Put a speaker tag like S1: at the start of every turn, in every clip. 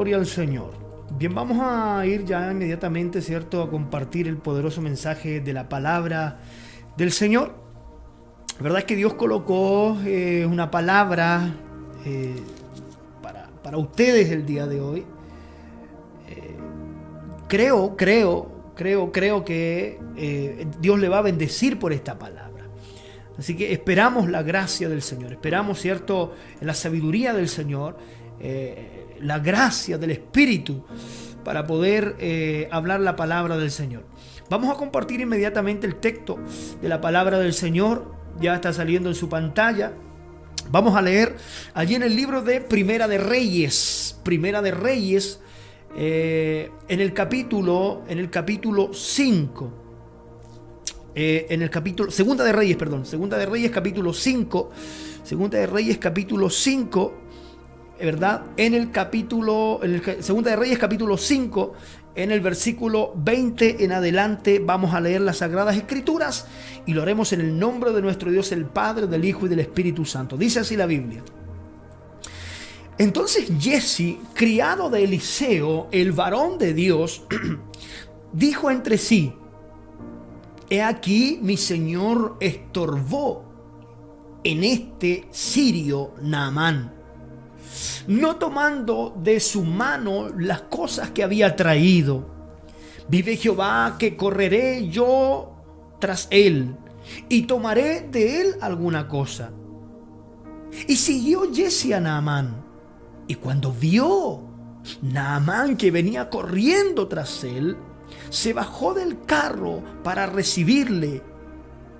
S1: Gloria al Señor. Bien, vamos a ir ya inmediatamente, ¿cierto?, a compartir el poderoso mensaje de la palabra del Señor. La verdad es que Dios colocó una palabra para ustedes el día de hoy. Creo que Dios le va a bendecir por esta palabra. Así que esperamos la gracia del Señor, esperamos, ¿cierto?, la sabiduría del Señor, la gracia del Espíritu para poder hablar la palabra del Señor. Vamos a compartir inmediatamente el texto de la palabra del Señor. Ya está saliendo en su pantalla. Vamos a leer allí en el libro de Primera de Reyes, en el capítulo 5. Segunda de Reyes capítulo 5, ¿verdad? Segunda de Reyes capítulo 5, en el versículo 20 en adelante, vamos a leer las Sagradas Escrituras y lo haremos en el nombre de nuestro Dios, el Padre, del Hijo y del Espíritu Santo. Dice así la Biblia. Entonces Jesse, criado de Eliseo, el varón de Dios, dijo entre sí: he aquí mi señor estorbó en este sirio Naamán, no tomando de su mano las cosas que había traído. Vive Jehová que correré yo tras él y tomaré de él alguna cosa. Y siguió Jesse a Naamán. Y cuando vio Naamán que venía corriendo tras él, se bajó del carro para recibirle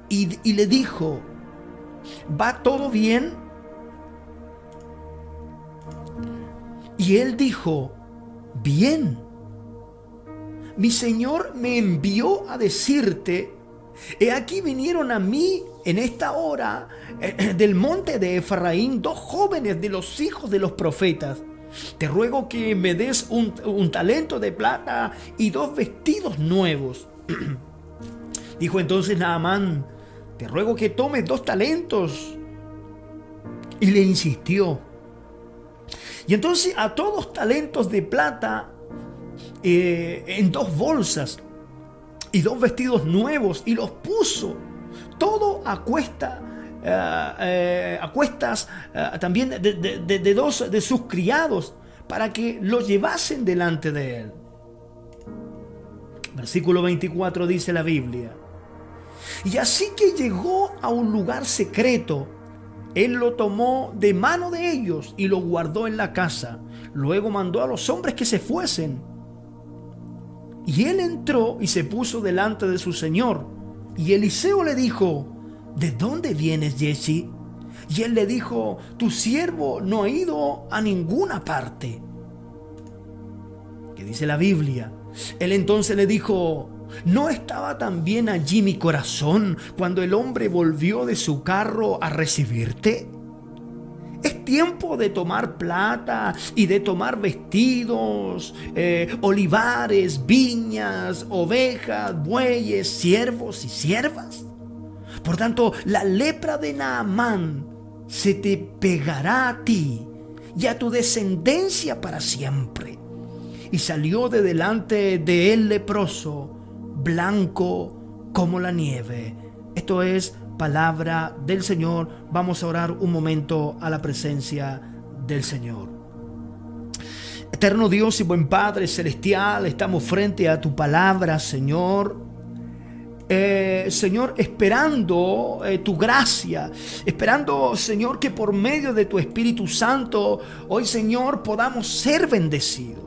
S1: y le dijo: ¿va todo bien? Y él dijo: bien. Mi señor me envió a decirte: he aquí vinieron a mí en esta hora del monte de Efraín 2 jóvenes de los hijos de los profetas. Te ruego que me des un talento de plata y 2 vestidos nuevos. Dijo entonces Naamán: te ruego que tomes 2 talentos. Y le insistió. Y entonces ató 2 talentos de plata en 2 bolsas y 2 vestidos nuevos y los puso todo a cuestas también de 2 de sus criados para que lo llevasen delante de él. Versículo 24 dice la Biblia: y así que llegó a un lugar secreto, él lo tomó de mano de ellos y lo guardó en la casa. Luego mandó a los hombres que se fuesen. Y él entró y se puso delante de su señor. Y Eliseo le dijo: ¿de dónde vienes, Jesse? Y él le dijo: tu siervo no ha ido a ninguna parte. ¿Qué dice la Biblia? Él entonces le dijo: ¿no estaba también allí mi corazón cuando el hombre volvió de su carro a recibirte? Es tiempo de tomar plata y de tomar vestidos, olivares, viñas, ovejas, bueyes, siervos y siervas. Por tanto, la lepra de Naamán se te pegará a ti y a tu descendencia para siempre. Y salió de delante de él leproso, blanco como la nieve. Esto es palabra del Señor. Vamos a orar un momento a la presencia del Señor. Eterno Dios y buen Padre celestial, estamos frente a tu palabra, Señor. Señor, esperando tu gracia, esperando, Señor, que por medio de tu Espíritu Santo hoy, Señor, podamos ser bendecidos.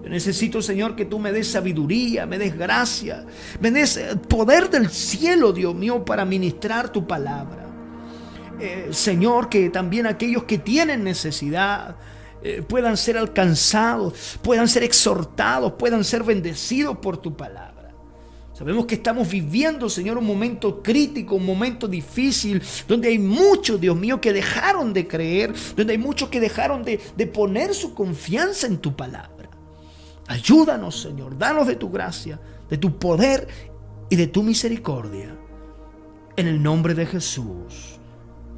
S1: Yo necesito, Señor, que tú me des sabiduría, me des gracia, me des poder del cielo, Dios mío, para ministrar tu palabra. Señor, que también aquellos que tienen necesidad puedan ser alcanzados, puedan ser exhortados, puedan ser bendecidos por tu palabra. Sabemos que estamos viviendo, Señor, un momento crítico, un momento difícil, donde hay muchos, Dios mío, que dejaron de creer, donde hay muchos que dejaron de poner su confianza en tu palabra. Ayúdanos, Señor, danos de tu gracia, de tu poder y de tu misericordia. En el nombre de Jesús,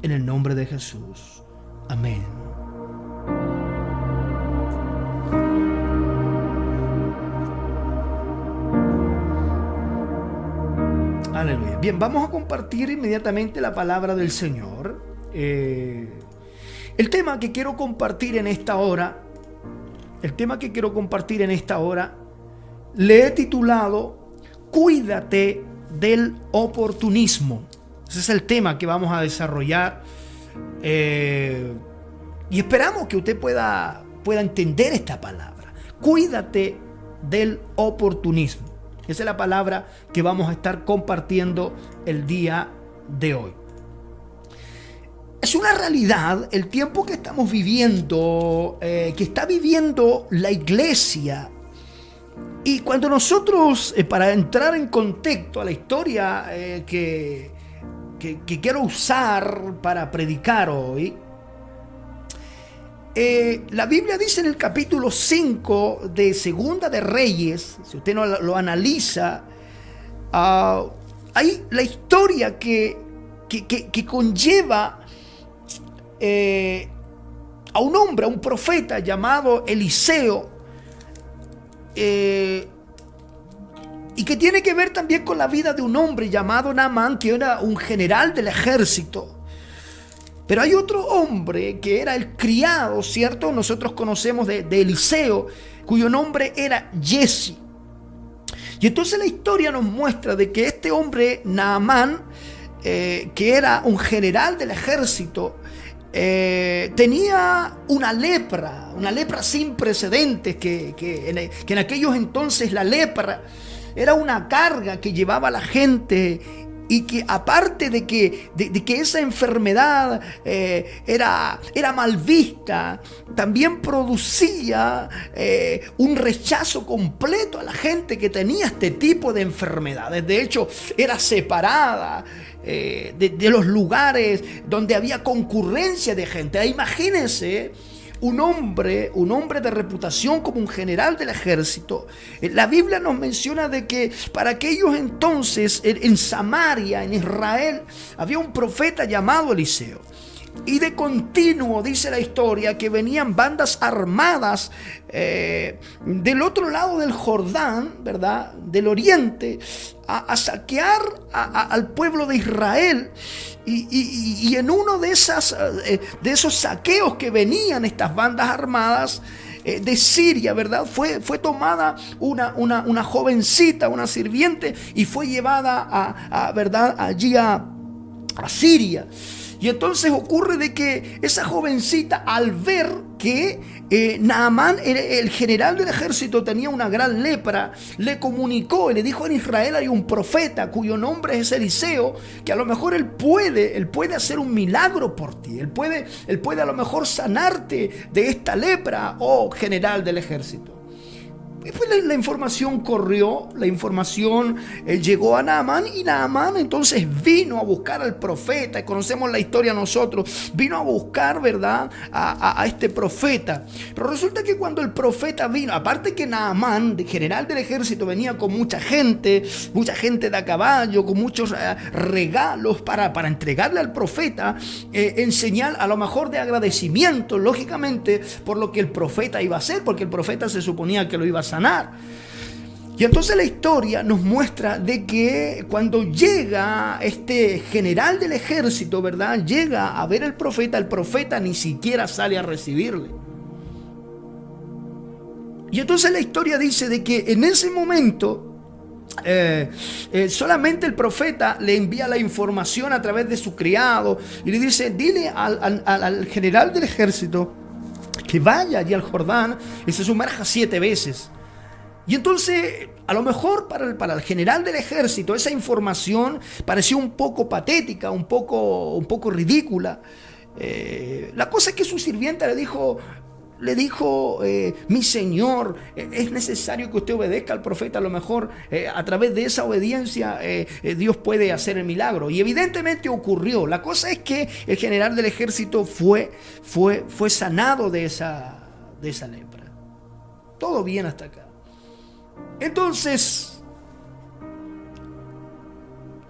S1: en el nombre de Jesús. Amén. Aleluya. Bien, vamos a compartir inmediatamente la palabra del Señor. El tema que quiero compartir en esta hora, le he titulado Cuídate del oportunismo. Ese es el tema que vamos a desarrollar. Y esperamos que usted pueda entender esta palabra. Cuídate del oportunismo. Esa es la palabra que vamos a estar compartiendo el día de hoy. Es una realidad el tiempo que estamos viviendo, que está viviendo la iglesia. Y cuando nosotros, para entrar en contexto a la historia que quiero usar para predicar hoy, la Biblia dice en el capítulo 5 de Segunda de Reyes, si usted no lo analiza, hay la historia que conlleva a un hombre, a un profeta llamado Eliseo, y que tiene que ver también con la vida de un hombre llamado Naamán, que era un general del ejército. Pero hay otro hombre que era el criado, ¿cierto? Nosotros conocemos de Eliseo, cuyo nombre era Giezi. Y entonces la historia nos muestra de que este hombre, Naamán, que era un general del ejército, tenía una lepra sin precedentes, que en aquellos entonces la lepra era una carga que llevaba la gente. Y que aparte de que esa enfermedad era mal vista, también producía un rechazo completo a la gente que tenía este tipo de enfermedades. De hecho, era separada de los lugares donde había concurrencia de gente. Imagínense un hombre de reputación como un general del ejército. La Biblia nos menciona de que para aquellos entonces en Samaria, en Israel, había un profeta llamado Eliseo. Y de continuo dice la historia que venían bandas armadas del otro lado del Jordán, ¿verdad? Del oriente, a saquear al pueblo de Israel. Y en uno de esos saqueos que venían estas bandas armadas de Siria, ¿verdad? Fue tomada una jovencita, una sirviente, y fue llevada ¿verdad? Allí a Siria. Y entonces ocurre de que esa jovencita, al ver que Naamán, el general del ejército, tenía una gran lepra, le comunicó y le dijo: en Israel hay un profeta cuyo nombre es Eliseo, que a lo mejor él puede hacer un milagro por ti, él puede a lo mejor sanarte de esta lepra, oh general del ejército. Y pues la información corrió, la información llegó a Naamán, y Naamán entonces vino a buscar al profeta. Conocemos la historia nosotros. Vino a buscar, ¿verdad?, a este profeta. Pero resulta que cuando el profeta vino, aparte que Naamán, general del ejército, venía con mucha gente de a caballo, con muchos regalos para entregarle al profeta, en señal a lo mejor de agradecimiento, lógicamente, por lo que el profeta iba a hacer, porque el profeta se suponía que lo iba a sanar. Y entonces la historia nos muestra de que cuando llega este general del ejército, ¿verdad?, llega a ver el profeta ni siquiera sale a recibirle. Y entonces la historia dice de que en ese momento solamente el profeta le envía la información a través de su criado y le dice: dile al general del ejército que vaya allí al Jordán y se sumerja 7 veces. Y entonces, a lo mejor para el general del ejército esa información pareció un poco patética, un poco ridícula. La cosa es que su sirvienta le dijo: mi señor, es necesario que usted obedezca al profeta. A lo mejor a través de esa obediencia Dios puede hacer el milagro. Y evidentemente ocurrió. La cosa es que el general del ejército fue sanado de esa lepra. Todo bien hasta acá. Entonces,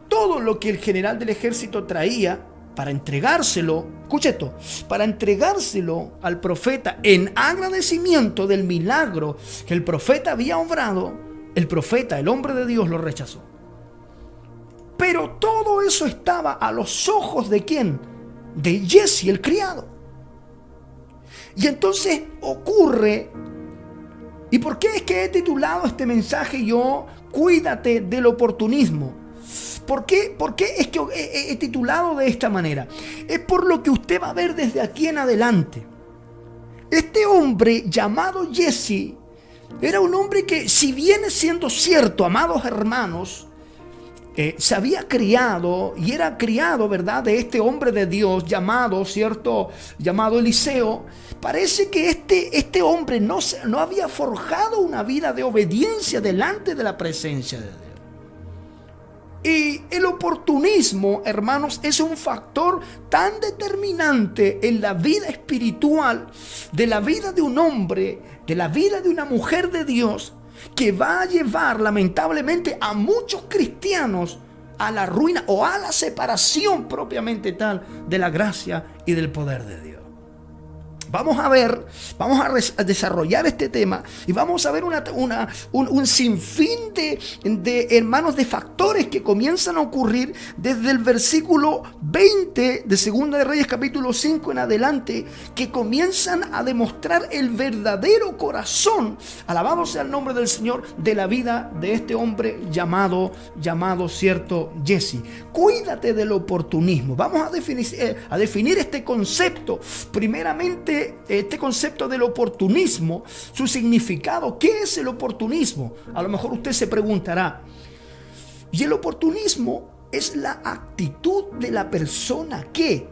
S1: todo lo que el general del ejército traía para entregárselo, escuche esto, para entregárselo al profeta en agradecimiento del milagro que el profeta había obrado, el profeta, el hombre de Dios, lo rechazó. Pero todo eso estaba a los ojos ¿de quién? De Jesse, el criado. Y entonces ocurre, ¿y por qué es que he titulado este mensaje yo, Cuídate del oportunismo? ¿Por qué es que he titulado de esta manera? Es por lo que usted va a ver desde aquí en adelante. Este hombre llamado Jesse era un hombre que, si viene siendo cierto, amados hermanos, se había criado y era criado, ¿verdad?, de este hombre de Dios llamado, ¿cierto?, llamado Eliseo. Parece que este hombre no había forjado una vida de obediencia delante de la presencia de Dios. Y el oportunismo, hermanos, es un factor tan determinante en la vida espiritual, de la vida de un hombre, de la vida de una mujer de Dios, que va a llevar lamentablemente a muchos cristianos a la ruina o a la separación propiamente tal de la gracia y del poder de Dios. Vamos a ver, vamos a desarrollar este tema y vamos a ver un sinfín de hermanos, de factores que comienzan a ocurrir desde el versículo 20 de Segunda de Reyes capítulo 5 en adelante, que comienzan a demostrar el verdadero corazón, alabado sea el nombre del Señor, de la vida de este hombre llamado cierto Jesse. Cuídate del oportunismo. Vamos a definir este concepto. Primeramente, este concepto del oportunismo, su significado. ¿Qué es el oportunismo? A lo mejor usted se preguntará. Y el oportunismo es la actitud de la persona que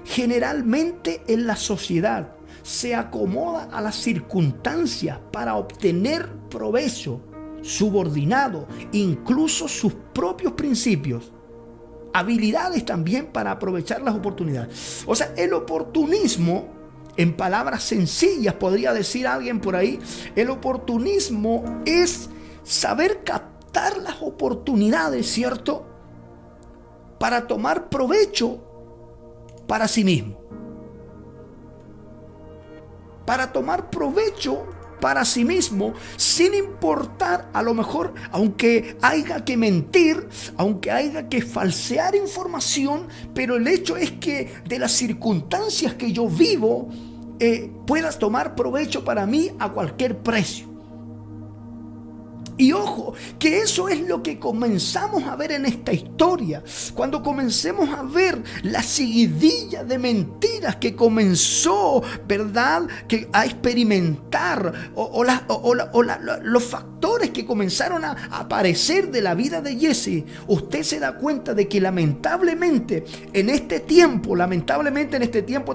S1: generalmente en la sociedad se acomoda a las circunstancias para obtener provecho, subordinado incluso sus propios principios, habilidades también para aprovechar las oportunidades. O sea, el oportunismo, en palabras sencillas, podría decir alguien por ahí, el oportunismo es saber captar las oportunidades, ¿cierto?, para tomar provecho para sí mismo. Para tomar provecho para sí mismo, sin importar, a lo mejor, aunque haya que mentir, aunque haya que falsear información, pero el hecho es que de las circunstancias que yo vivo, puedas tomar provecho para mí a cualquier precio. Y ojo, que eso es lo que comenzamos a ver en esta historia. Cuando comencemos a ver la seguidilla de mentiras que comenzó, ¿verdad?, que a experimentar, los factores que comenzaron a aparecer de la vida de Jesse, usted se da cuenta de que lamentablemente en este tiempo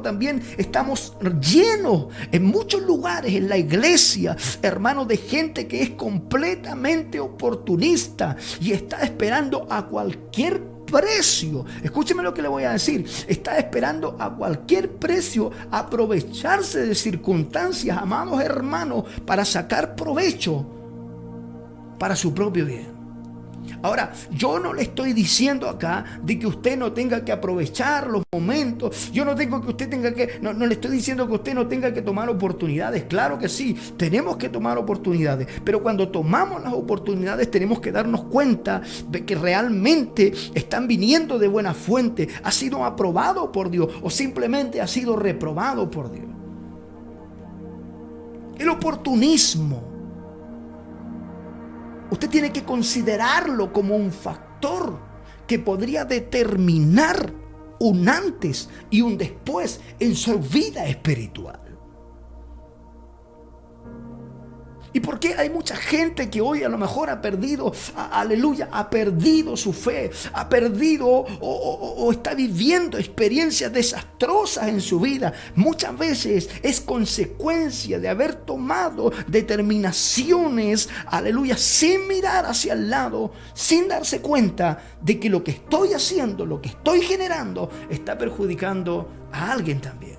S1: también estamos llenos en muchos lugares, en la iglesia, hermanos, de gente que es completamente oportunista y está esperando a cualquier precio. Escúcheme lo que le voy a decir. Está esperando a cualquier precio aprovecharse de circunstancias, amados hermanos, para sacar provecho para su propio bien. Ahora, yo no le estoy diciendo acá de que usted no tenga que aprovechar los momentos. Yo no tengo que usted tenga que, no le estoy diciendo que usted no tenga que tomar oportunidades. Claro que sí, tenemos que tomar oportunidades. Pero cuando tomamos las oportunidades tenemos que darnos cuenta de que realmente están viniendo de buena fuente. Ha sido aprobado por Dios o simplemente ha sido reprobado por Dios. El oportunismo, usted tiene que considerarlo como un factor que podría determinar un antes y un después en su vida espiritual. ¿Y por qué hay mucha gente que hoy a lo mejor ha perdido, aleluya, ha perdido su fe, ha perdido o está viviendo experiencias desastrosas en su vida? Muchas veces es consecuencia de haber tomado determinaciones, aleluya, sin mirar hacia el lado, sin darse cuenta de que lo que estoy haciendo, lo que estoy generando, está perjudicando a alguien también.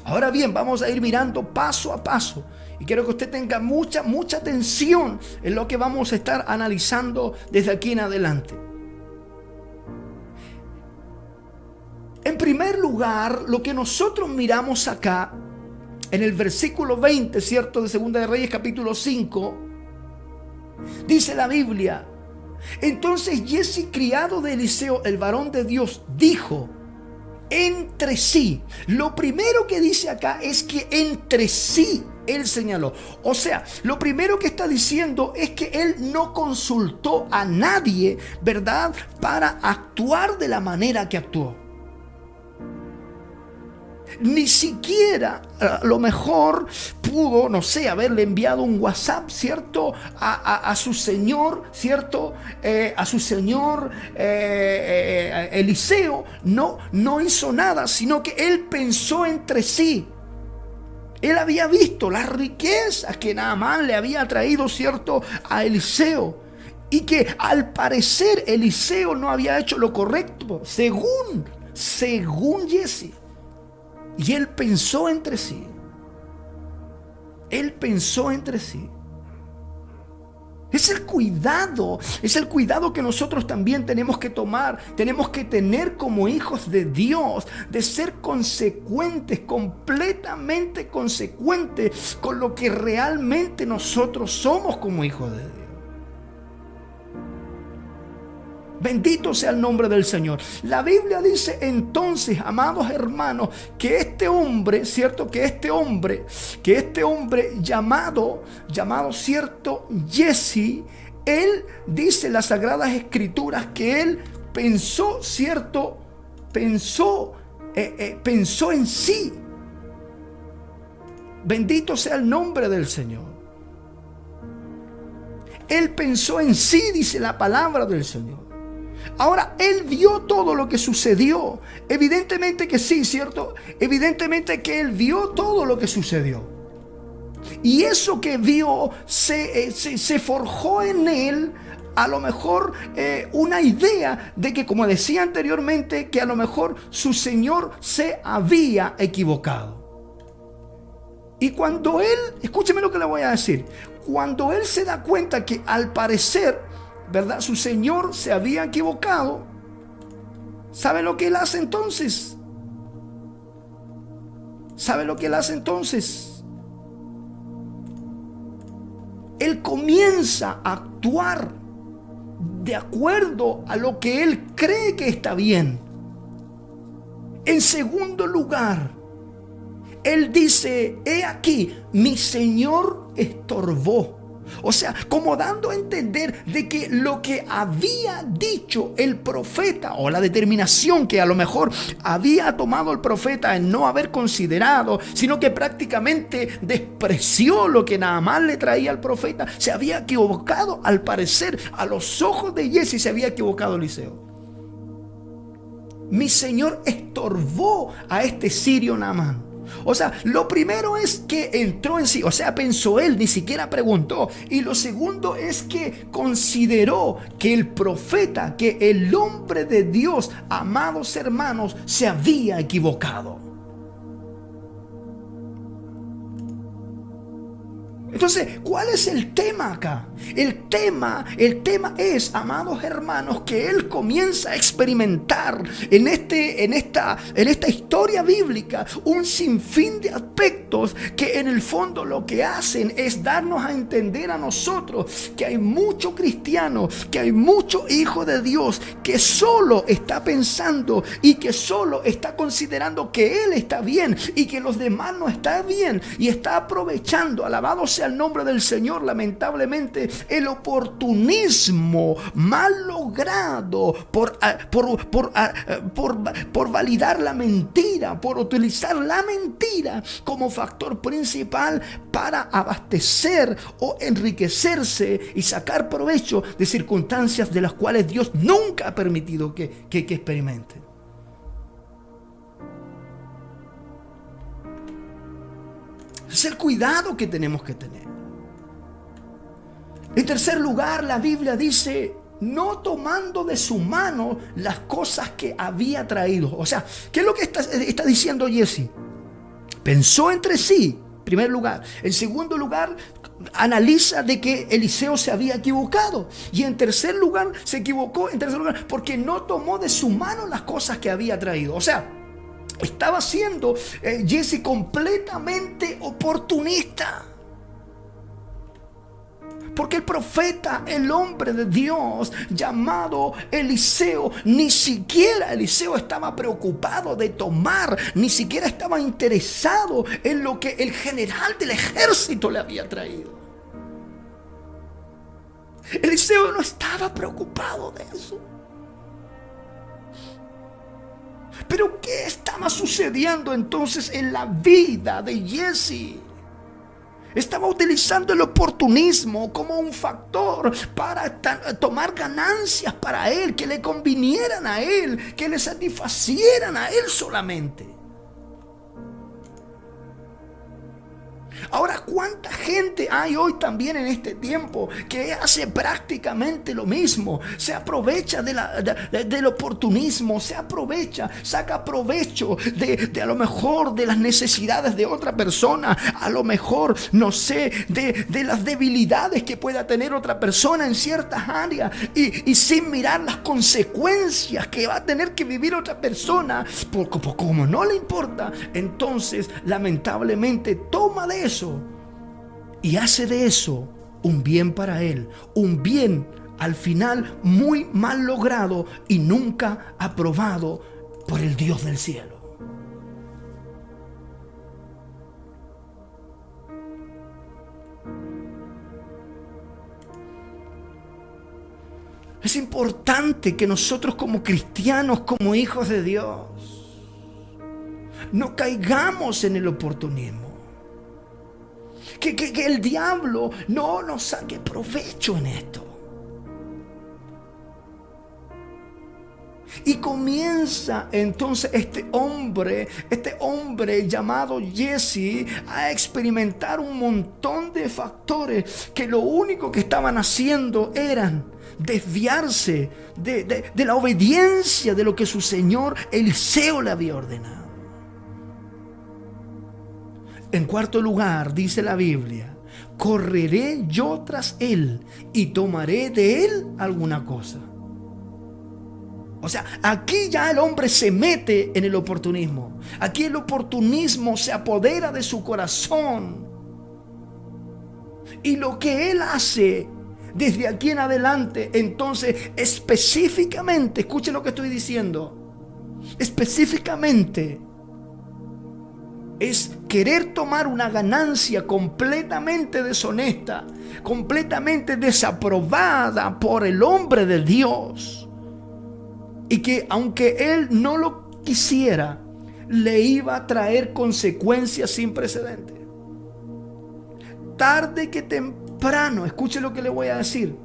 S1: Ahora bien, vamos a ir mirando paso a paso. Y quiero que usted tenga mucha atención en lo que vamos a estar analizando desde aquí en adelante. En primer lugar, lo que nosotros miramos acá, en el versículo 20, ¿cierto?, de Segunda de Reyes capítulo 5, dice la Biblia Entonces Giezi, criado de Eliseo, el varón de Dios, dijo entre sí. Lo primero que dice acá es que entre sí él señaló. O sea, lo primero que está diciendo es que él no consultó a nadie, ¿verdad?, para actuar de la manera que actuó. Ni siquiera a lo mejor pudo, no sé, haberle enviado un WhatsApp, ¿cierto?, a su señor, ¿cierto?, a su señor Eliseo. No hizo nada, sino que él pensó entre sí. Él había visto las riquezas que Naamán le había traído, ¿cierto?, a Eliseo. Y que al parecer Eliseo no había hecho lo correcto, según Giezi. Y él pensó entre sí. Él pensó entre sí. Es el cuidado que nosotros también tenemos que tomar, tenemos que tener como hijos de Dios, de ser consecuentes, completamente consecuentes con lo que realmente nosotros somos como hijos de Dios. Bendito sea el nombre del Señor. La Biblia dice entonces, amados hermanos, que este hombre, ¿cierto? Que este hombre llamado, ¿cierto?, Giezi, él dice en las Sagradas Escrituras que él pensó, ¿cierto? Pensó en sí. Bendito sea el nombre del Señor. Él pensó en sí, dice la palabra del Señor. Ahora, él vio todo lo que sucedió. Evidentemente que sí, ¿cierto? Evidentemente que él vio todo lo que sucedió. Y eso que vio se forjó en él, a lo mejor una idea de que, como decía anteriormente, que a lo mejor su señor se había equivocado. Y cuando él, escúcheme lo que le voy a decir, cuando él se da cuenta que al parecer, ¿verdad?, su señor se había equivocado, ¿sabe lo que él hace entonces? ¿Sabe lo que él hace entonces? Él comienza a actuar de acuerdo a lo que él cree que está bien. En segundo lugar, él dice: he aquí, mi señor estorbó. O sea, como dando a entender de que lo que había dicho el profeta, o la determinación que a lo mejor había tomado el profeta en no haber considerado, sino que prácticamente despreció lo que Naamán le traía al profeta, se había equivocado. Al parecer, a los ojos de Giezi, se había equivocado Eliseo. Mi señor estorbó a este sirio Naamán. O sea, lo primero es que entró en sí, o sea, pensó él, ni siquiera preguntó. Y lo segundo es que consideró que el profeta, que el hombre de Dios, amados hermanos, se había equivocado. Entonces, ¿cuál es el tema acá? El tema es, amados hermanos, que él comienza a experimentar en esta historia bíblica un sinfín de aspectos que en el fondo lo que hacen es darnos a entender a nosotros que hay mucho cristiano, que hay mucho hijo de Dios que solo está pensando y que solo está considerando que él está bien y que los demás no están bien, y está aprovechando, alabado sea el nombre del Señor, lamentablemente, el oportunismo mal logrado por validar la mentira, por utilizar la mentira como factor principal para abastecer o enriquecerse y sacar provecho de circunstancias de las cuales Dios nunca ha permitido que experimenten. Es el cuidado que tenemos que tener. En tercer lugar, la Biblia dice: no tomando de su mano las cosas que había traído. O sea, ¿qué es lo que está diciendo Giezi? Pensó entre sí, en primer lugar. En segundo lugar, analiza de que Eliseo se había equivocado. Y en tercer lugar, se equivocó porque no tomó de su mano las cosas que había traído. O sea, estaba siendo Giezi completamente oportunista. Porque el profeta, el hombre de Dios llamado Eliseo, ni siquiera Eliseo estaba preocupado de tomar, ni siquiera estaba interesado en lo que el general del ejército le había traído. Eliseo no estaba preocupado de eso. Pero ¿qué estaba sucediendo entonces en la vida de Giezi? Estaba utilizando el oportunismo como un factor para tomar ganancias para él, que le convinieran a él, que le satisfacieran a él solamente. Ahora, ¿cuánta gente hay hoy también en este tiempo que hace prácticamente lo mismo? Se aprovecha del oportunismo, se aprovecha, saca provecho de a lo mejor de las necesidades de otra persona, a lo mejor, no sé, de las debilidades que pueda tener otra persona en ciertas áreas y sin mirar las consecuencias que va a tener que vivir otra persona, como no le importa, entonces lamentablemente toma de eso y hace de eso un bien para él, un bien al final muy mal logrado y nunca aprobado por el Dios del cielo. Es importante que nosotros como cristianos, como hijos de Dios, no caigamos en el oportunismo. Que el diablo no nos saque provecho en esto. Y comienza entonces este hombre llamado Giezi a experimentar un montón de factores que lo único que estaban haciendo eran desviarse de la obediencia de lo que su señor Eliseo le había ordenado. En cuarto lugar, dice la Biblia, correré yo tras él y tomaré de él alguna cosa. O sea, aquí ya el hombre se mete en el oportunismo. Aquí el oportunismo se apodera de su corazón. Y lo que él hace desde aquí en adelante, entonces específicamente, escuche lo que estoy diciendo, específicamente es querer tomar una ganancia completamente deshonesta, completamente desaprobada por el hombre de Dios, y que aunque él no lo quisiera, le iba a traer consecuencias sin precedentes. Tarde que temprano, escuche lo que le voy a decir,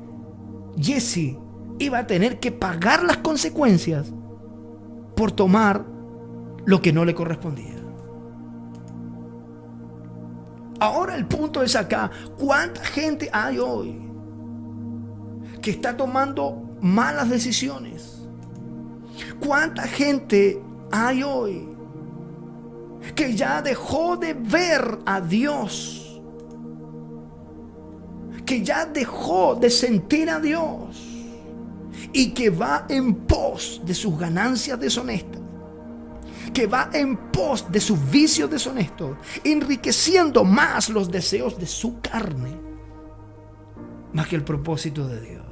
S1: Giezi iba a tener que pagar las consecuencias por tomar lo que no le correspondía. Ahora el punto es acá, ¿cuánta gente hay hoy que está tomando malas decisiones? ¿Cuánta gente hay hoy que ya dejó de ver a Dios? Que ya dejó de sentir a Dios y que va en pos de sus ganancias deshonestas, que va en pos de sus vicios deshonestos, enriqueciendo más los deseos de su carne más que el propósito de Dios.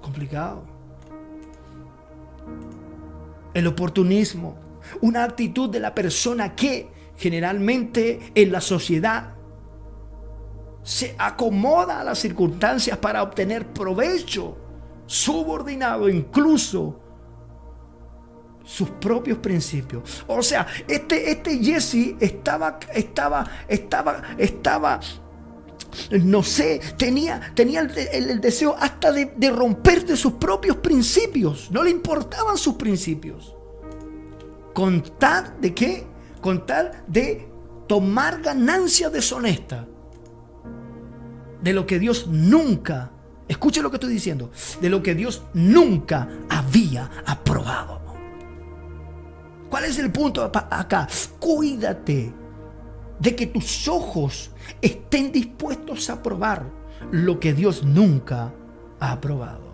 S1: Complicado. El oportunismo, una actitud de la persona que generalmente en la sociedad se acomoda a las circunstancias para obtener provecho, subordinado incluso sus propios principios. O sea, este Giezi estaba, no sé, tenía el deseo hasta de romper de sus propios principios. No le importaban sus principios. ¿Con tal de qué? Con tal de tomar ganancia deshonesta de lo que Dios nunca, escuche lo que estoy diciendo, de lo que Dios nunca había aprobado. ¿Cuál es el punto acá? Cuídate de que tus ojos estén dispuestos a aprobar lo que Dios nunca ha aprobado.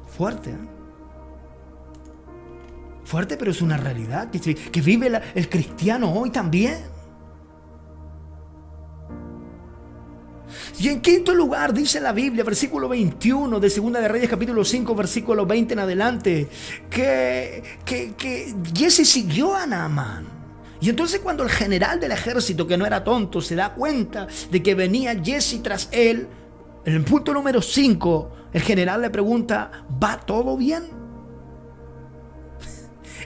S1: Fuerte, ¿eh? Fuerte, pero es una realidad que vive el cristiano hoy también. Y en quinto lugar dice la Biblia, versículo 21 de Segunda de Reyes, capítulo 5, versículo 20 en adelante, que Giezi siguió a Naamán. Y entonces cuando el general del ejército, que no era tonto, se da cuenta de que venía Giezi tras él, en el punto número 5, el general le pregunta: ¿va todo bien?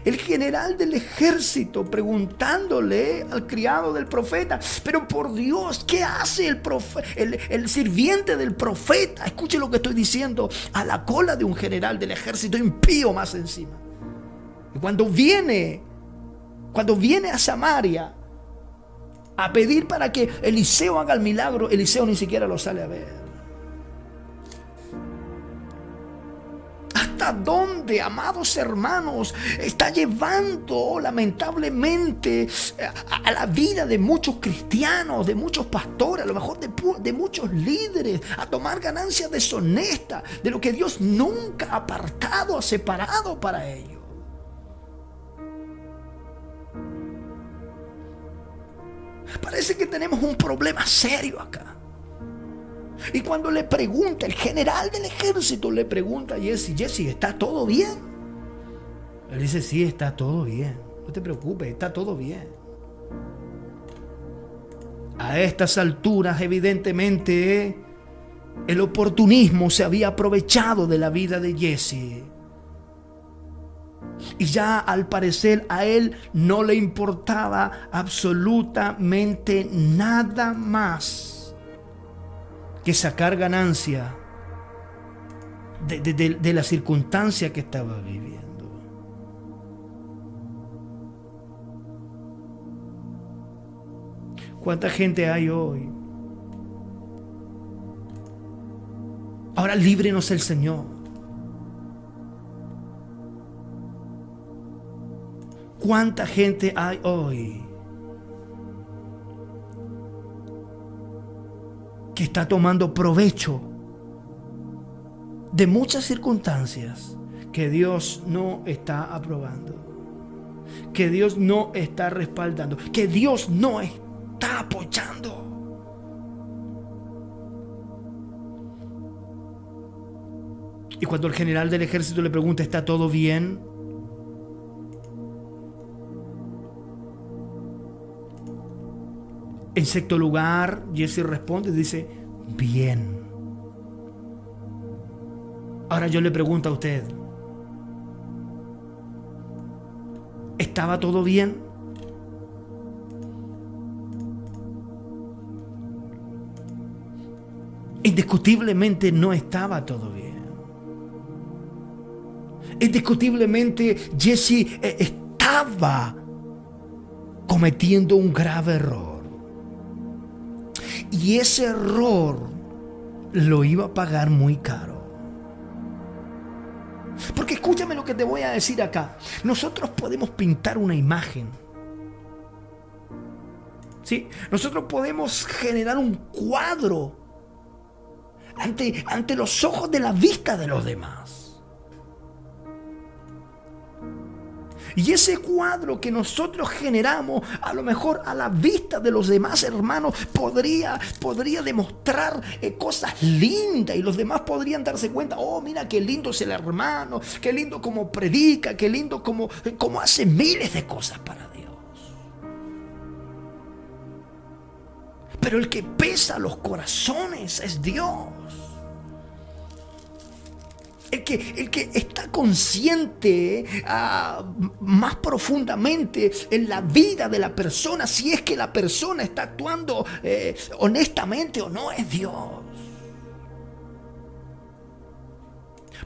S1: El general del ejército preguntándole al criado del profeta: pero por Dios, ¿qué hace el sirviente del profeta? Escuche lo que estoy diciendo, a la cola de un general del ejército impío más encima. Y cuando viene a Samaria a pedir para que Eliseo haga el milagro, Eliseo ni siquiera lo sale a ver. ¿Hasta dónde, amados hermanos, está llevando lamentablemente a la vida de muchos cristianos, de muchos pastores, a lo mejor de muchos líderes, a tomar ganancias deshonestas de lo que Dios nunca ha apartado, ha separado para ellos? Parece que tenemos un problema serio acá. Y cuando le pregunta, el general del ejército le pregunta a Giezi: ¿está todo bien? Él dice: sí, está todo bien. No te preocupes, está todo bien. A estas alturas, evidentemente, el oportunismo se había aprovechado de la vida de Giezi. Y ya al parecer a él no le importaba absolutamente nada más que sacar ganancia de la circunstancia que estaba viviendo. ¿Cuánta gente hay hoy? Ahora líbrenos el Señor. ¿Cuánta gente hay hoy que está tomando provecho de muchas circunstancias que Dios no está aprobando, que Dios no está respaldando, que Dios no está apoyando? Y cuando el general del ejército le pregunta: ¿está todo bien?, en sexto lugar, Giezi responde y dice: bien. Ahora yo le pregunto a usted: ¿estaba todo bien? Indiscutiblemente no estaba todo bien. Indiscutiblemente Giezi estaba cometiendo un grave error. Y ese error lo iba a pagar muy caro. Porque escúchame lo que te voy a decir acá. Nosotros podemos pintar una imagen. ¿Sí? Nosotros podemos generar un cuadro ante los ojos de la vista de los demás. Y ese cuadro que nosotros generamos, a lo mejor a la vista de los demás hermanos, podría demostrar cosas lindas, y los demás podrían darse cuenta: oh, mira qué lindo es el hermano, qué lindo como predica, qué lindo como hace miles de cosas para Dios. Pero el que pesa los corazones es Dios. El que está consciente más profundamente en la vida de la persona, si es que la persona está actuando honestamente o no, es Dios.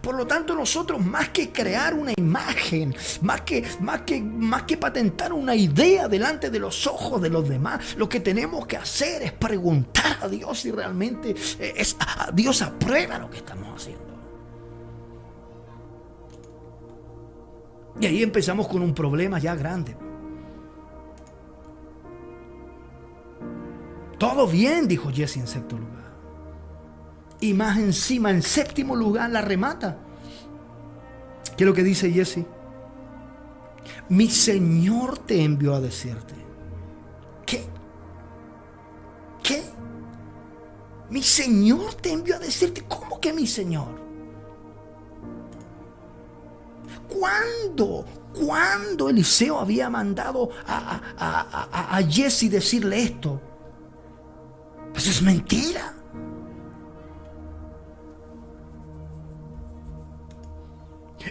S1: Por lo tanto, nosotros, más que crear una imagen, más que patentar una idea delante de los ojos de los demás, lo que tenemos que hacer es preguntar a Dios si realmente Dios aprueba lo que estamos haciendo. Y ahí empezamos con un problema ya grande. Todo bien, dijo Giezi en sexto lugar. Y más encima, en séptimo lugar, la remata. ¿Qué es lo que dice Giezi? Mi Señor te envió a decirte. ¿Qué? ¿Qué? Mi Señor te envió a decirte. ¿Cómo que mi Señor? ¿Cuándo Eliseo había mandado a Giesi decirle esto? Pues es mentira.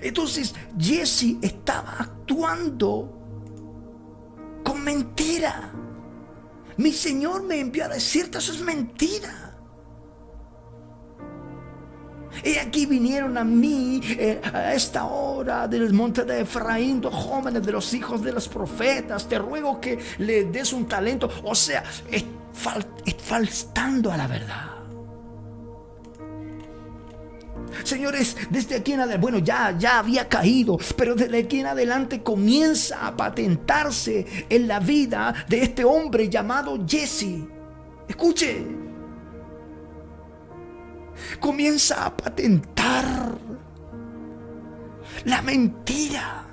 S1: Entonces Giesi estaba actuando con mentira. Mi Señor me envió a decirte, eso es mentira. Y aquí vinieron a mí a esta hora del monte de Efraín, dos jóvenes de los hijos de los profetas. Te ruego que le des un talento. O sea, es faltando a la verdad. Señores, desde aquí en adelante, bueno, ya había caído, pero desde aquí en adelante comienza a patentarse en la vida de este hombre llamado Giesi. Escuche. Comienza a patentar la mentira.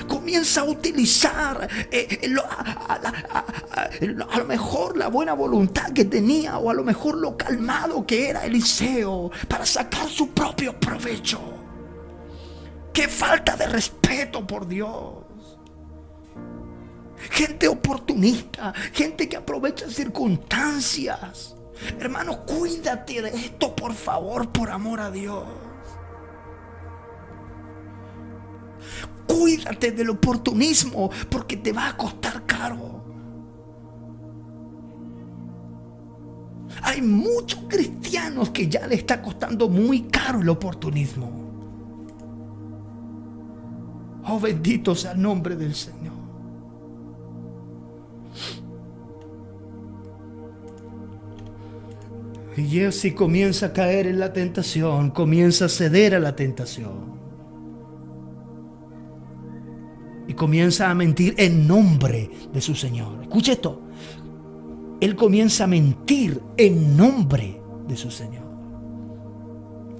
S1: Comienza a utilizar a lo mejor la buena voluntad que tenía, o a lo mejor lo calmado que era Eliseo, para sacar su propio provecho. ¡Qué falta de respeto, por Dios! Gente oportunista, gente que aprovecha circunstancias. Hermano, cuídate de esto, por favor, por amor a Dios. Cuídate del oportunismo, porque te va a costar caro. Hay muchos cristianos que ya le está costando muy caro el oportunismo. Oh, bendito sea el nombre del Señor. Y Giesi comienza a caer en la tentación, comienza a ceder a la tentación. Y comienza a mentir en nombre de su Señor. Escuche esto. Él comienza a mentir en nombre de su Señor.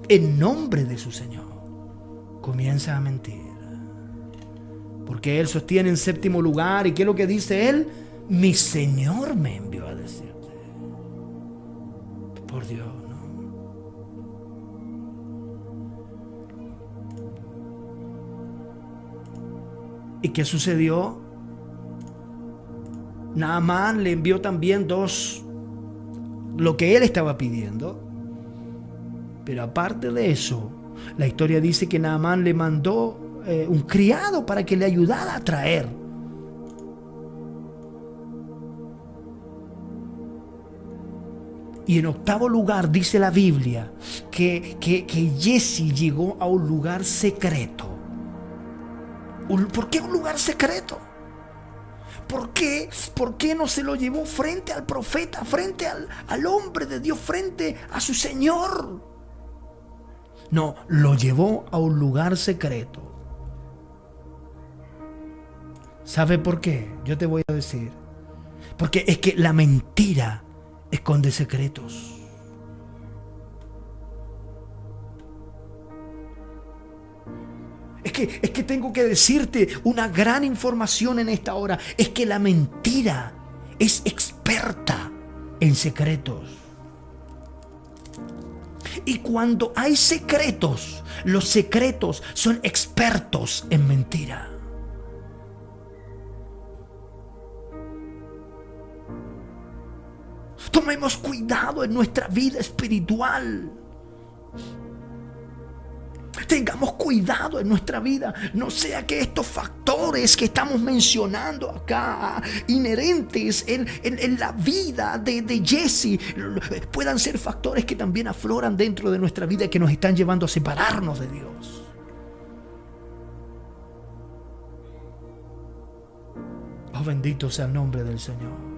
S1: En nombre de su Señor. Comienza a mentir. Porque él sostiene en séptimo lugar. ¿Y qué es lo que dice él? Mi Señor me envió a decirte. Por Dios, ¿no? ¿Y qué sucedió? Naamán le envió también lo que él estaba pidiendo. Pero aparte de eso, la historia dice que Naamán le mandó un criado para que le ayudara a traer. Y en octavo lugar dice la Biblia que Giesi llegó a un lugar secreto. ¿Por qué un lugar secreto? ¿Por qué no se lo llevó frente al profeta, frente al hombre de Dios, frente a su Señor? No, lo llevó a un lugar secreto. ¿Sabe por qué? Yo te voy a decir. Porque es que la mentira esconde secretos. Es que tengo que decirte una gran información en esta hora. Es que la mentira es experta en secretos. Y cuando hay secretos, los secretos son expertos en mentira. Tomemos cuidado en nuestra vida espiritual. Tengamos cuidado en nuestra vida. No sea que estos factores que estamos mencionando acá, inherentes en la vida de Giesi, puedan ser factores que también afloran dentro de nuestra vida y que nos están llevando a separarnos de Dios. Oh, bendito sea el nombre del Señor.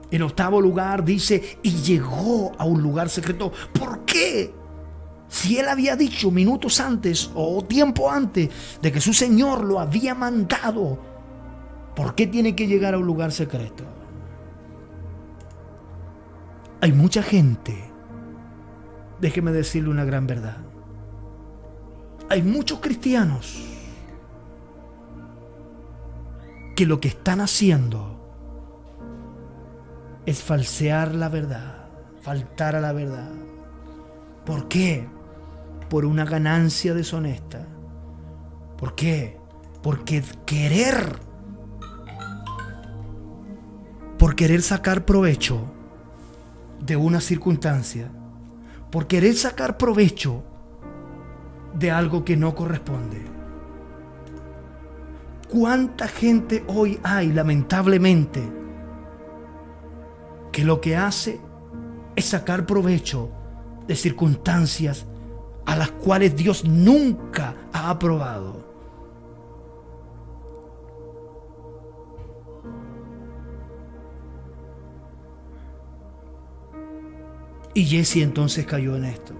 S1: En octavo lugar dice, y llegó a un lugar secreto. ¿Por qué? Si él había dicho minutos antes o tiempo antes de que su Señor lo había mandado, ¿por qué tiene que llegar a un lugar secreto? Hay mucha gente, déjeme decirle una gran verdad. Hay muchos cristianos que lo que están haciendo es falsear la verdad, faltar a la verdad. ¿Por qué? Por una ganancia deshonesta. ¿Por qué? Porque por querer sacar provecho de una circunstancia, por querer sacar provecho de algo que no corresponde. ¿Cuánta gente hoy hay, lamentablemente, que lo que hace es sacar provecho de circunstancias a las cuales Dios nunca ha aprobado? Y Jesse entonces cayó en esto.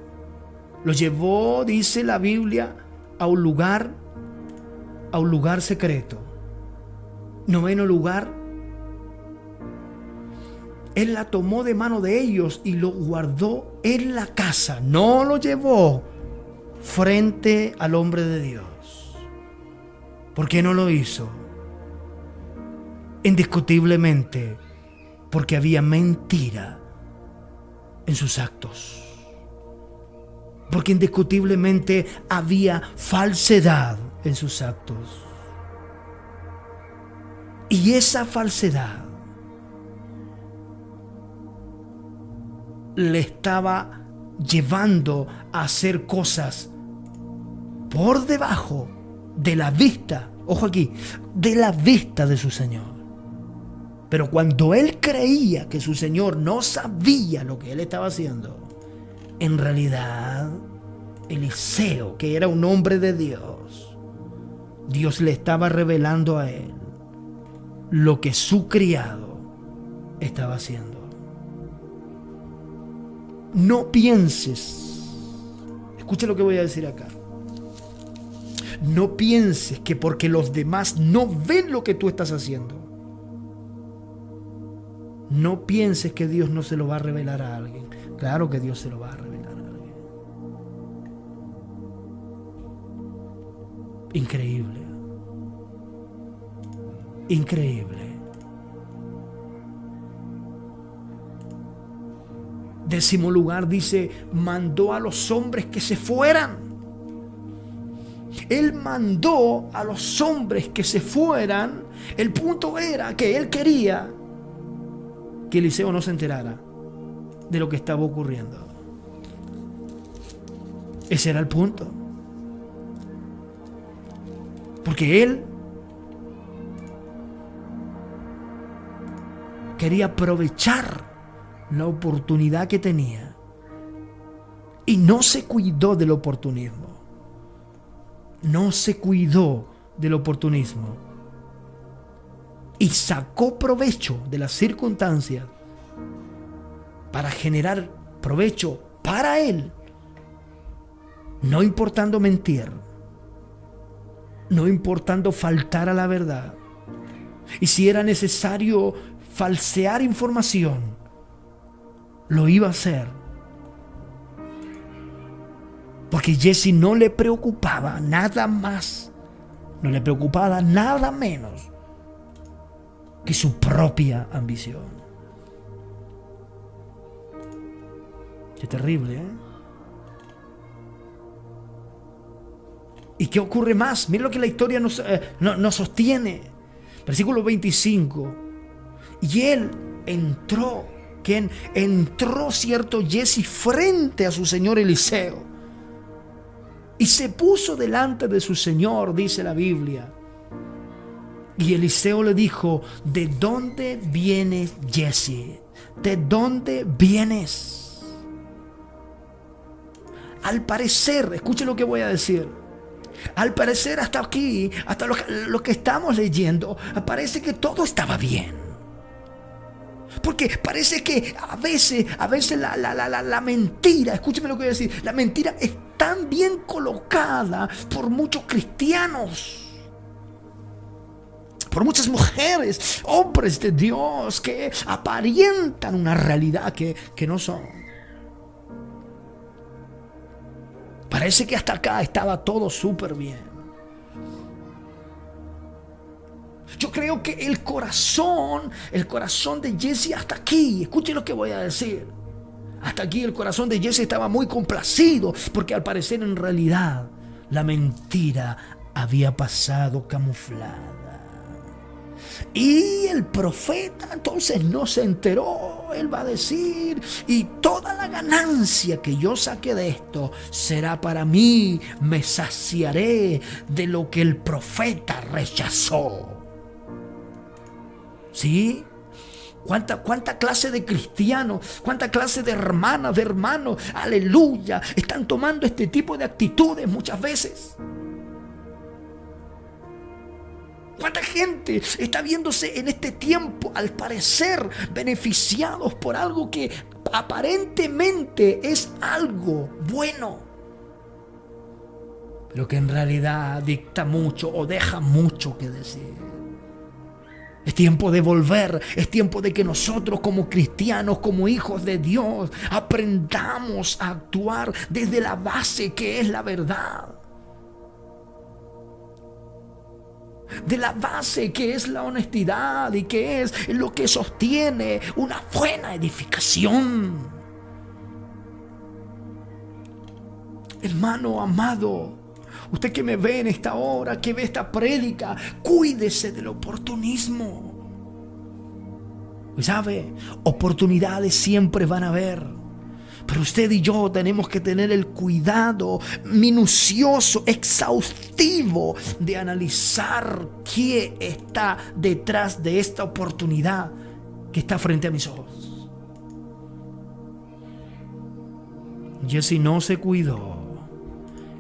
S1: Lo llevó, dice la Biblia, a un lugar secreto. Noveno lugar, él la tomó de mano de ellos y lo guardó en la casa. No lo llevó frente al hombre de Dios. ¿Por qué no lo hizo? Indiscutiblemente, porque había mentira en sus actos. Porque indiscutiblemente había falsedad en sus actos. Y esa falsedad le estaba llevando a hacer cosas por debajo de la vista, ojo aquí, de la vista de su Señor. Pero cuando él creía que su Señor no sabía lo que él estaba haciendo, en realidad Eliseo, que era un hombre de Dios, Dios le estaba revelando a él lo que su criado estaba haciendo. No pienses, escucha lo que voy a decir acá. No pienses que porque los demás no ven lo que tú estás haciendo, no pienses que Dios no se lo va a revelar a alguien. Claro que Dios se lo va a revelar a alguien. Increíble. Increíble. 10º lugar dice, mandó a los hombres que se fueran. Él mandó a los hombres que se fueran. El punto era que él quería que Eliseo no se enterara de lo que estaba ocurriendo. Ese era el punto. Porque él quería aprovechar la oportunidad que tenía y no se cuidó del oportunismo. No se cuidó del oportunismo y sacó provecho de las circunstancias para generar provecho para él, no importando mentir, no importando faltar a la verdad, y si era necesario falsear información, lo iba a hacer, porque Jesse no le preocupaba nada más, no le preocupaba nada menos que su propia ambición. Qué terrible, ¿eh? ¿Y qué ocurre más? Mira lo que la historia nos sostiene. Versículo 25. Y él entró, cierto Jesse, frente a su señor Eliseo. Y se puso delante de su señor, dice la Biblia. Y Eliseo le dijo, ¿de dónde vienes, Jesse? ¿De dónde vienes? Al parecer, escuche lo que voy a decir. Al parecer hasta aquí, hasta lo que estamos leyendo, parece que todo estaba bien. Porque parece que a veces la mentira, escúcheme lo que voy a decir, la mentira es tan bien colocada por muchos cristianos, por muchas mujeres, hombres de Dios que aparentan una realidad que no son. Parece que hasta acá estaba todo súper bien. Yo creo que el corazón de Jesse hasta aquí, escuchen lo que voy a decir. Hasta aquí el corazón de Jesse estaba muy complacido, porque al parecer en realidad la mentira había pasado camuflada. Y el profeta entonces no se enteró. Él va a decir: y toda la ganancia que yo saque de esto será para mí, me saciaré de lo que el profeta rechazó. ¿Sí? ¿Cuánta clase de cristianos, cuánta clase de hermanas, de hermanos, aleluya, están tomando este tipo de actitudes muchas veces? ¿Cuánta gente está viéndose en este tiempo, al parecer, beneficiados por algo que aparentemente es algo bueno, pero que en realidad dicta mucho o deja mucho que decir? Es tiempo de volver, es tiempo de que nosotros como cristianos, como hijos de Dios, aprendamos a actuar desde la base que es la verdad. De la base que es la honestidad y que es lo que sostiene una buena edificación. Hermano amado, usted que me ve en esta hora, que ve esta prédica, cuídese del oportunismo. ¿Sabe? Oportunidades siempre van a haber. Pero usted y yo tenemos que tener el cuidado minucioso, exhaustivo de analizar qué está detrás de esta oportunidad que está frente a mis ojos. Jesse no se cuidó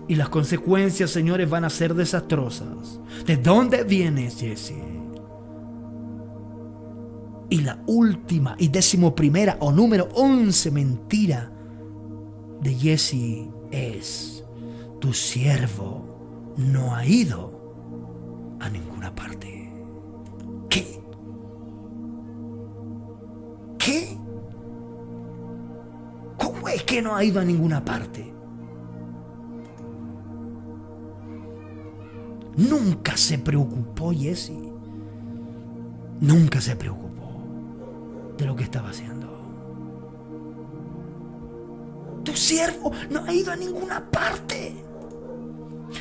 S1: y las consecuencias, señores, van a ser desastrosas. ¿De dónde vienes, Jesse? Y la última y 11ª o número 11 mentira de Jesse es: tu siervo no ha ido a ninguna parte. ¿Qué? ¿Qué? ¿Cómo es que no ha ido a ninguna parte? Nunca se preocupó Jesse. Nunca se preocupó de lo que estaba haciendo. Tu siervo no ha ido a ninguna parte.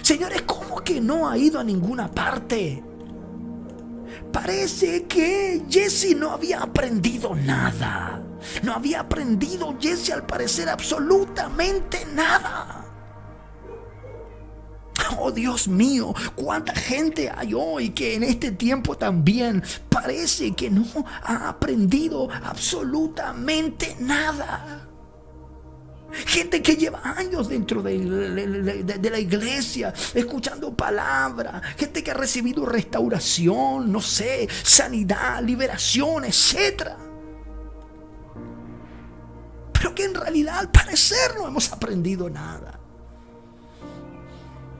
S1: Señores, ¿cómo que no ha ido a ninguna parte? Parece que Jesse no había aprendido nada. No había aprendido Jesse, al parecer, absolutamente nada. Oh, Dios mío, cuánta gente hay hoy que en este tiempo también parece que no ha aprendido absolutamente nada. Gente que lleva años dentro de la iglesia, escuchando palabra. Gente que ha recibido restauración, no sé, sanidad, liberación, etc. Pero que en realidad al parecer no hemos aprendido nada.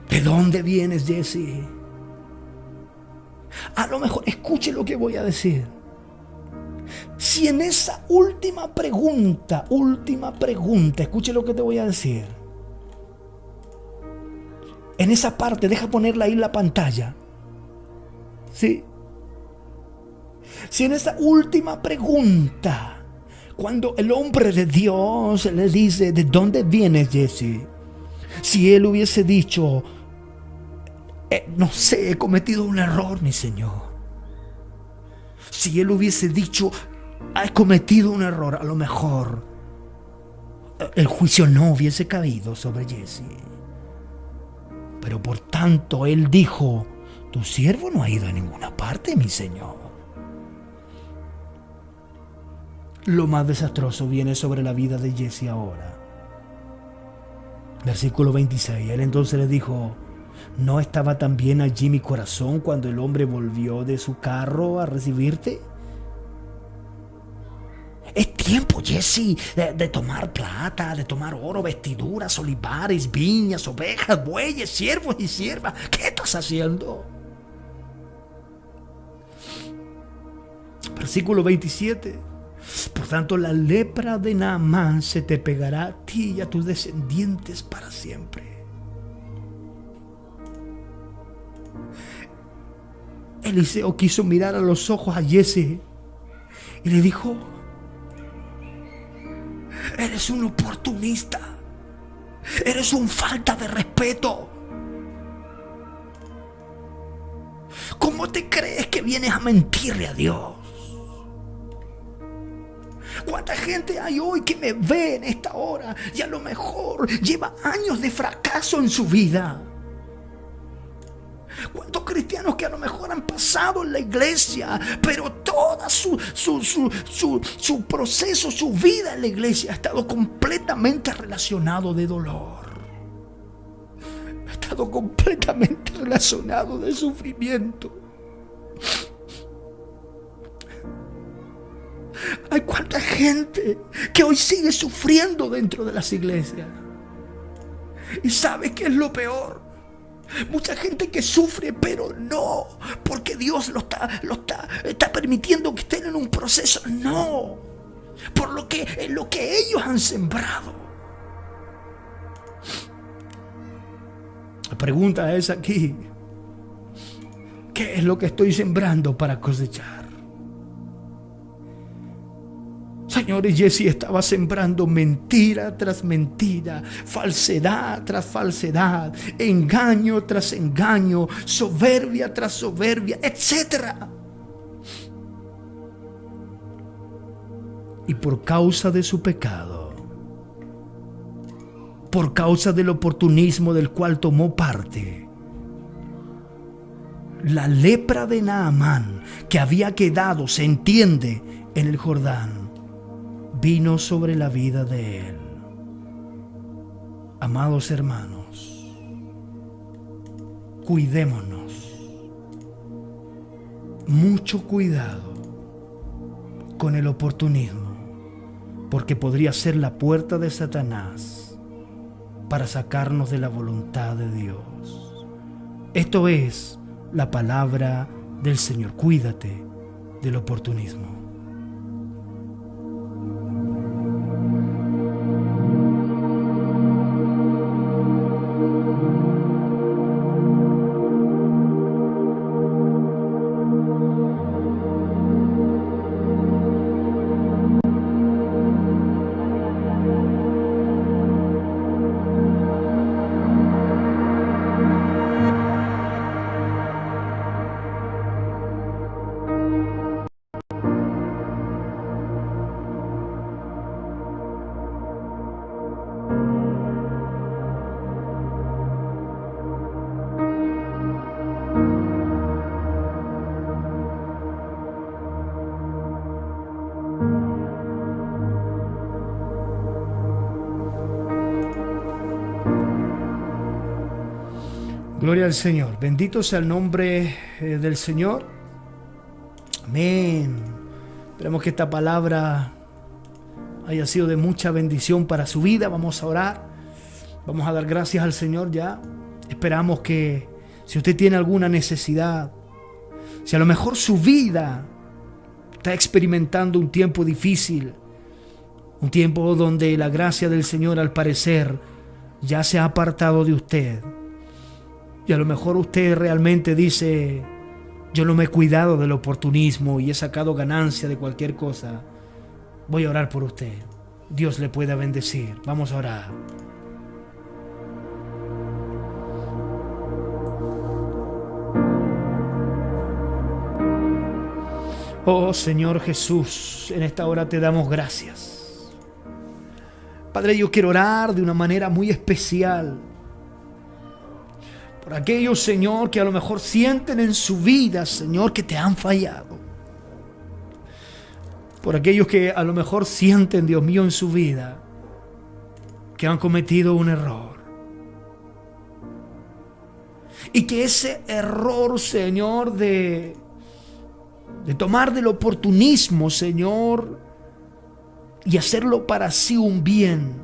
S1: ¿De dónde vienes, Jesse? A lo mejor, escuche lo que voy a decir. Si en esa última pregunta, escuche lo que te voy a decir. En esa parte, deja ponerla ahí en la pantalla. ¿Sí? Si en esa última pregunta, cuando el hombre de Dios le dice: ¿de dónde vienes, Jesse? Si él hubiese dicho: no sé, he cometido un error, mi Señor. Si él hubiese dicho: he cometido un error, a lo mejor el juicio no hubiese caído sobre Jesse. Pero por tanto él dijo: tu siervo no ha ido a ninguna parte, mi Señor. Lo más desastroso viene sobre la vida de Jesse ahora. Versículo 26. Él entonces le dijo: ¿no estaba también allí mi corazón cuando el hombre volvió de su carro a recibirte? Es tiempo, Jesse, de tomar plata, de tomar oro, vestiduras, olivares, viñas, ovejas, bueyes, siervos y siervas. ¿Qué estás haciendo? Versículo 27. Por tanto, la lepra de Naamán se te pegará a ti y a tus descendientes para siempre. Eliseo quiso mirar a los ojos a Giesi y le dijo: eres un oportunista, eres un falta de respeto. ¿Cómo te crees que vienes a mentirle a Dios? ¿Cuánta gente hay hoy que me ve en esta hora y a lo mejor lleva años de fracaso en su vida? ¿Cuántos cristianos que a lo mejor han pasado en la iglesia, pero toda su proceso, su vida en la iglesia ha estado completamente relacionado de dolor? Ha estado completamente relacionado de sufrimiento. Hay cuánta gente que hoy sigue sufriendo dentro de las iglesias. ¿Y sabes qué es lo peor? Mucha gente que sufre, pero no porque Dios lo está permitiendo que estén en un proceso. No, por lo que ellos han sembrado. La pregunta es aquí: ¿qué es lo que estoy sembrando para cosechar? Señores, Giesi estaba sembrando mentira tras mentira, falsedad tras falsedad, engaño tras engaño, soberbia tras soberbia, etc. Y por causa de su pecado, por causa del oportunismo del cual tomó parte, la lepra de Naamán que había quedado, se entiende, en el Jordán, vino sobre la vida de él. Amados hermanos, cuidémonos. Mucho cuidado con el oportunismo, porque podría ser la puerta de Satanás para sacarnos de la voluntad de Dios. Esto es la palabra del Señor. Cuídate del oportunismo. Gloria al Señor. Bendito sea el nombre del Señor. Amén. Esperemos que esta palabra haya sido de mucha bendición para su vida. Vamos a orar. Vamos a dar gracias al Señor ya. Esperamos que si usted tiene alguna necesidad, si a lo mejor su vida está experimentando un tiempo difícil, un tiempo donde la gracia del Señor al parecer ya se ha apartado de usted, y a lo mejor usted realmente dice: yo no me he cuidado del oportunismo y he sacado ganancia de cualquier cosa. Voy a orar por usted. Dios le pueda bendecir. Vamos a orar. Oh Señor Jesús, en esta hora te damos gracias. Padre, yo quiero orar de una manera muy especial por aquellos, Señor, que a lo mejor sienten en su vida, Señor, que te han fallado. Por aquellos que a lo mejor sienten, Dios mío, en su vida que han cometido un error. Y que ese error, Señor, de tomar del oportunismo, Señor, y hacerlo para sí un bien,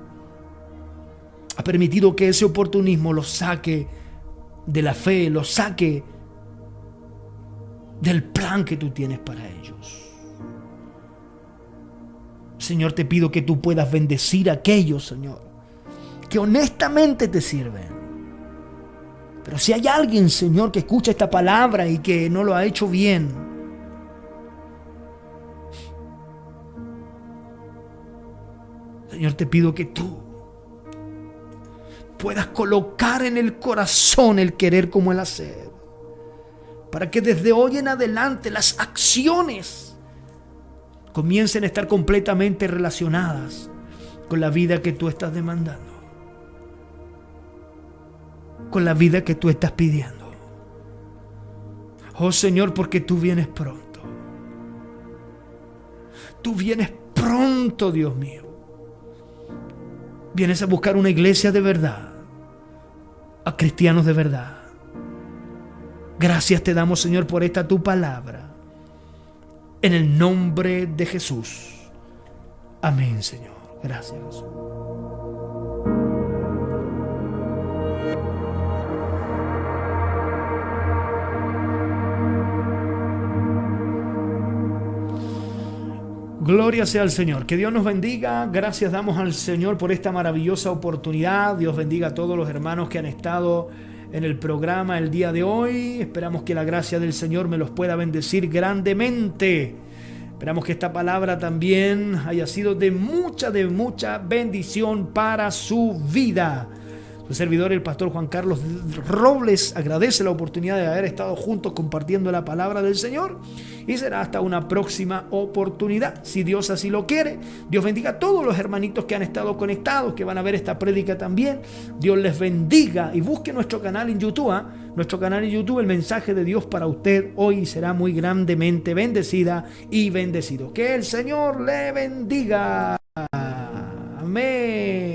S1: ha permitido que ese oportunismo los saque de la fe, los saque del plan que tú tienes para ellos. Señor, te pido que tú puedas bendecir a aquellos, Señor, que honestamente te sirven. Pero si hay alguien, Señor, que escucha esta palabra y que no lo ha hecho bien, Señor, te pido que tú puedas colocar en el corazón el querer como el hacer, para que desde hoy en adelante las acciones comiencen a estar completamente relacionadas con la vida que tú estás demandando, con la vida que tú estás pidiendo. Oh Señor, porque tú vienes pronto. Tú vienes pronto, Dios mío. Vienes a buscar una iglesia de verdad, a cristianos de verdad. Gracias te damos, Señor, por esta tu palabra. En el nombre de Jesús. Amén, Señor. Gracias, Jesús. Gloria sea al Señor. Que Dios nos bendiga. Gracias damos al Señor por esta maravillosa oportunidad. Dios bendiga a todos los hermanos que han estado en el programa el día de hoy. Esperamos que la gracia del Señor me los pueda bendecir grandemente. Esperamos que esta palabra también haya sido de mucha bendición para su vida. Su servidor, el pastor Juan Carlos Robles, agradece la oportunidad de haber estado juntos compartiendo la palabra del Señor, y será hasta una próxima oportunidad, si Dios así lo quiere. Dios bendiga a todos los hermanitos que han estado conectados, que van a ver esta prédica también. Dios les bendiga, y busque nuestro canal en YouTube, nuestro canal en YouTube, el mensaje de Dios para usted hoy será muy grandemente bendecida y bendecido. Que el Señor le bendiga. Amén.